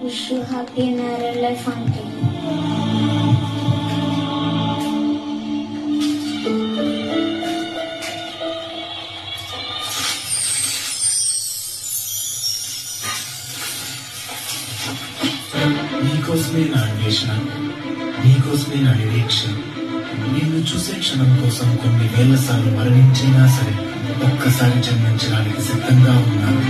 Wish you happy married life aunty. నీకోసమే నా అన్వేషణ, నీకోసమే నా నిరీక్షణ. నిన్ను చూసే క్షణం కోసం కొన్ని వేల సార్లు మరణించినా సరే ఒక్కసారి జన్మించడానికి సిద్ధంగా ఉన్నాను.